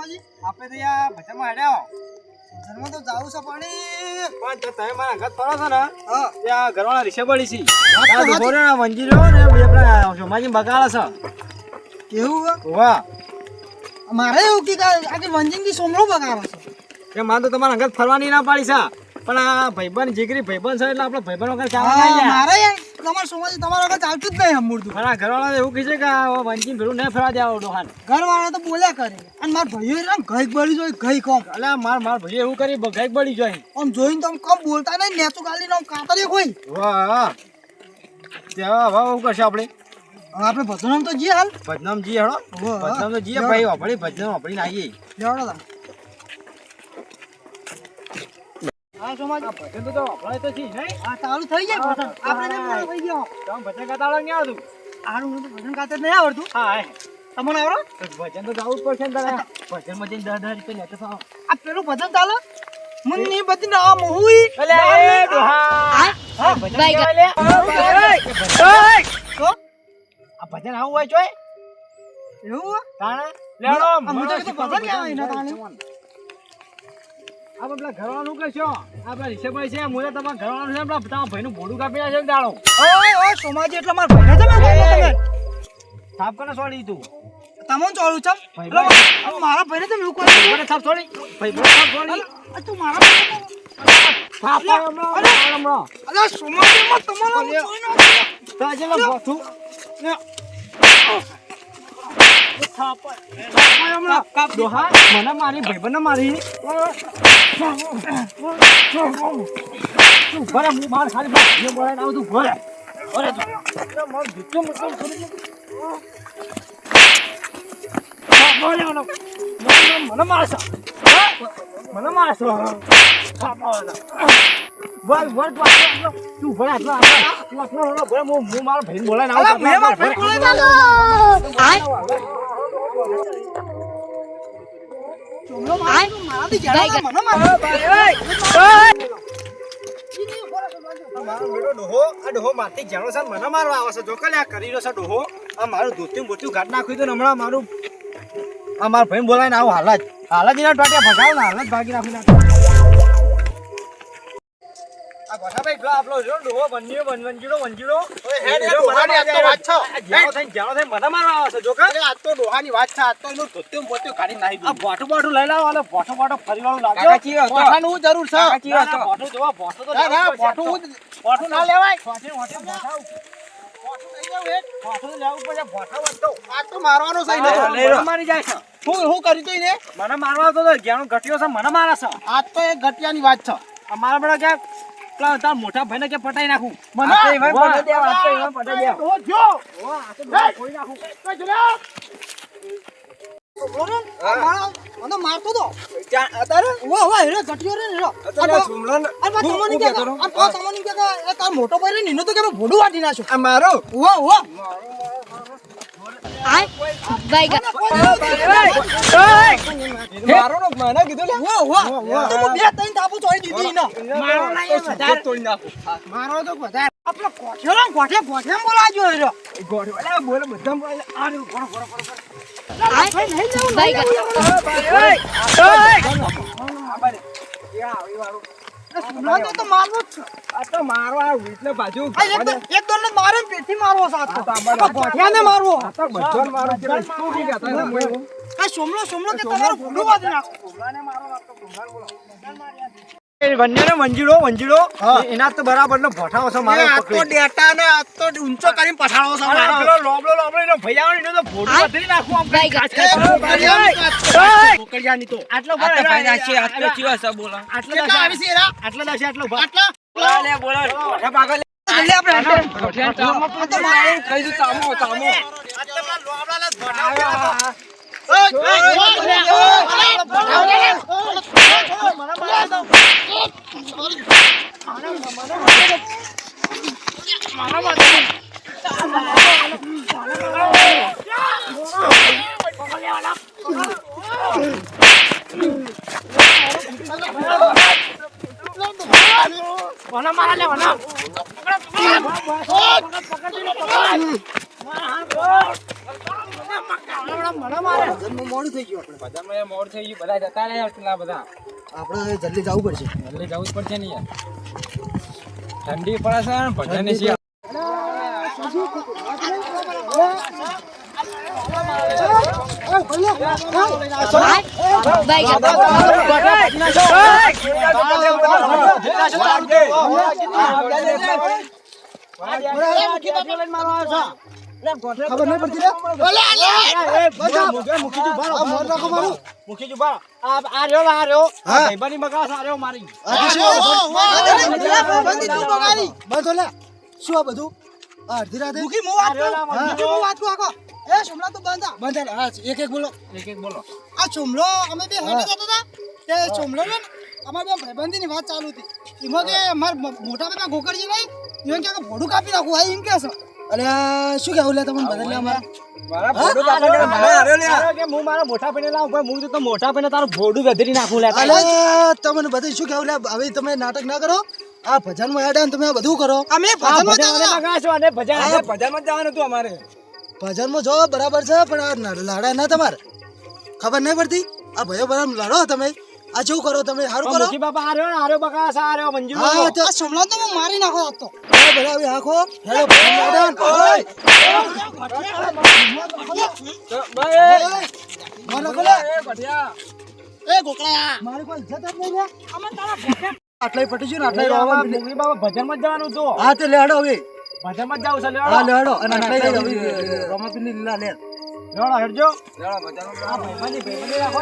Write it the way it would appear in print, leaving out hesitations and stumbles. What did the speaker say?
સોમાજી આપણે તો યાર ભજનમાં હેડ્યા ઘરમાં તો જાવું છે પણ તો તમે મારા ઘર ફરો છો ને હા ત્યાં ઘરવાળા રીસે પડી છે વાત તો આ સાચી. ઘોડે ના મંજી રહ્યો ને બે આપણા સોમાજી બગાડે છે કેવું વાહ મારે એવું કે આખી વંજિંગથી સોમરો બગાડો છે કે માન તો તમારા ઘર ફરવાની ના પાડી છે પણ આ ભાઈબંધ જીગરી ભાઈબંધ છે એટલે આપણે ભાઈબંધ વગર ચાલવા ના યાર મારે યાર તમારે સોમાજી તમારા વગર ચાલતું જ નહીં હમુરતું મારા ઘરવાળા એવું કહે છે કે આ વંચી ભેળું ના ફરવા દેવા ડોહાન ઘરવાળા તો બોલ્યા કરે અને મારા ભાઈઓ ને ઘઈ બળી જોઈ ઘઈ કોમ એટલે માર ભાઈ એવું કરી ગાયક બળી જાય આમ જોઈને તો આમ કમ બોલતા નહીં નેચું ગાલી આમ કાતરે કોઈ વાહ ત્યાં હવે એવું કરશે આપણે આપણે ભજનામ તો જી હાલ ભજનામ જી હેડો વાહ. ભજનામ તો જી ભાઈ વાપરી ભજનામ વાપરીને આવીએ લેવડો તા હા સોમાજી ભજન તો વાપરાય તો છે નહીં આ ચાલુ થઈ જાય ભજન આપણે ને થઈ ગયો તમે ભજન ગાતા આવડે નહીં આવતું આનું મને તો ભજન ગાતા નહીં આવડતું હા તમને આવડે ભજન તો જવું જ પડશે ને તારે ભજનમાં જઈને 10,000 રૂપિયા લેતો થાવ આ પેલું ભજન ચાલે મુન્ની બધી ના મોહુઈ અલે એ ડોહા હા ભજન કેવાય લે તો આ ભજન આવું હોય ચોય એવું તાણે લેડો મને તો કીધું ભજન કેવાય એના તાણે આ પેલા ઘરવાળાનું કહેશો આપણા રિષભભાઈ છે મુલે તમારા ઘરવાળાનું છે આપણા તમારા ભાઈનું ભોડું કાપી નાખ્યો ને દાડો ઓય ઓય સોમાજી એટલે માર ભાઈને તમે બોલો તમે સાપ કને છોડી તું તમોન ચોળું છે ભાઈ, મારા ભાઈને તમે લોકો અરે મને સાપ છોડી ભાઈ મને સાપ છોડી તું મારા સાપ હમણાં સોમાજી માં તમારો તાજેલા બોથું ને ડોહા મને મારી ભાઈબંધને મારી બરાબર હું માર ખાલી ભાઈ બોલાઈને આવું તું ભરે અરે તું મારું જુઠ્ઠું મતલબ છોડી મને મારશો મને મારશો બોલ બોલ તું ભલે આટલો ભલે હું મારા ભાઈને બોલાઈને આવું ચોમલો મારાથી જરા મને મારો મારો બેટો ડોહો આ ડોહો મારથી જાણો છે મને મારવા આવે છે જો કે આ કરી રહ્યો છે ડોહો આ મારું ધોતિયું બોતિયું ઘાટ નાખ્યું તો હમણાં મારું આ મારા ભાઈને બોલાવીને આવું હાલ જ એના ટાટિયા ભગાવ ને હાલ જ ભાગી નાખી નાખ આ ગોઠાભાઈ પેલો આપણો જો ડોહો વંજીડો જાણો થઈને મને મારવા આવે છે જો કે આ તો ડોહાની વાત છે. આ તો એનું ધોતિયું બોતિયું કાઢી નાખી આ દીધું. બોટું લઈ લાવો અને બોટું ફરી વાળું લાવજો બોઠાનું હું જરૂર છે. બોટું જોવા બોટું તો ના, ના, બોઠું બોઠું ના લેવાય. બોટું લઈ જવું પડશે બોટા વધતો આ તો મારવાનો છે એને. મને મારી જાય છે હું કર્યું તું એને? મને મારવા તો જ્ઞાનો ઘટ્યો છે મને મારે છે આ તો એક ઘટિયાની વાત છે. અમારા બેટા કે પેલા તાર મોટા ભાઈને કે પટાઈ નાખું મને? આ તો એવાય પટાઈ દેવા, આ તો એવાય પટાઈ દેવા. ડોહો જો. આ તો બધા ખોઈ નાખું. કઈ જો લે. મને મારતો તો અત્યારે? વાહ હેરો ઘટ્યો રે હેરો અત્યારે સુમલો ને- અરે તમને કે તમને કે એ તાર મોટો ભાઈ નીનો તો કે ભોડું વાટી નાખ્યો આ મારો? વાહ વાહ મારો નો મને કીધું લે. વાહ વાહ તો હું બે ત્રણ તાપુ ચોઈ દીધી ને મારો નહીં વધારે તોડી નાખું. મારો તો વધારે આપણો કોઠેલો કોઠે બોલાજો હેરો ગોળ વાળા બોલે બધા બોલે. આ રે ગોળ ગોળ ગોળ. તો મારવો જ છે આ તો મારો આ વીટલે બાજુ એક દોડ મારે ને પેટથી મારવો સાથ કોઠિયાને મારવો આ તો બધો મારો કે શું કી કહેતા હતા મોય હું. આ સોમલો કે તમારો ભોડું વાટી નાખો વંજીડો એના તો બરાબર નો ભોઠાઓ છે મારો આ તો ડેટા ને આ તો ઊંચો કરીને પછાડો છે મારો. પેલો લોબલો એનો ભૈયાઓ એનો તો ભોડું વધરી નાખું આમ કઈ કાચ કોકડિયાની તો આટલો ભાઈ નાખી આટલો ચીવા છે બોલા આટલો કેટલા આવી છે એરા? આટલો દાશે આટલો ભાઈ આટલા? લે બોલો ભોઠા પાગલ એટલે આપણે તો મારે કઈ દઉં તામો આટલા લોબડાલા જ ભટાવ્યા. મને મારે ભજનમાં મોડું થઈ ગયું આપણે. બધામાં એ મોડ થઈ ગયું, બધા જતા રહ્યા પેલા બધા. આપણે જલ્દી જવું પડશે. જલ્દી જવું જ પડશે ને યાર. ઠંડી પડે છે ને ભજન છે. ખબર નહીં પડતી રે. મૂકી જો બા આ રહ્યો ભાઈબાની બગાસ આ રહ્યો મારી બંધો લે. શું આ બધું? આ અડધી રાતે મૂકી હું વાત કરું. મૂકી હું વાત કરું આખો. એ સોમલા તો બંધ આ. બંધ આ. હા, એક એક બોલો. એક એક બોલો. આ સોમલો અમે બે હેડે જતા હતા તે સોમલો ને અમારે બે ભાઈબંધીની વાત ચાલુ હતી. એમાં કે અમાર મોટા બાપા ગોકળજી નહીં એમ કે ભોડું કાપી નાખું આ એમ કે છે. અરે શું કેવું લે તમને બદલ અમારે મારા ભોડું કાપીને મારા કે હું મારા મોટા પૈને લાવું ભાઈ હું તો મોટા પૈને તારું ભોડું વધરી નાખું લે અલે તમને બધું શું કેવું લે હવે તમે નાટક ના કરો. આ ભજનમાં હેડે ને તમે આ બધું કરો. અમે ભજનમાં બગાસો અને ભજનમાં જવાનું હતું અમારે ભજનમાં જો બરાબર છે પણ આ લાડા ના તમારે ખબર નહીં પડતી. આ ભાઈઓ બરાબર લડો તમે. આ શું કરો તમે? સારું કરો. મુખી બાપા આ રહ્યો બગાસ આ રહ્યો મંજુ હા તો સોમલા તો મારી નાખો તો બરાબર આખો હેડો ભજન એ ગોકળા મારી કોઈ ઇજ્જત જ નહીં લે. આટલાય પટી ગયું ને આટલાય મુખી બાપા ભજનમાં જવાનું હતું હા તે લેડો હવે. ભજનમાં જ જાવ છે હા લેડો અને આટલાય હવે રમાપીની લીલા લે. લેડો હેડજો લેડો ભજન. આ ભાઈબાની રાખો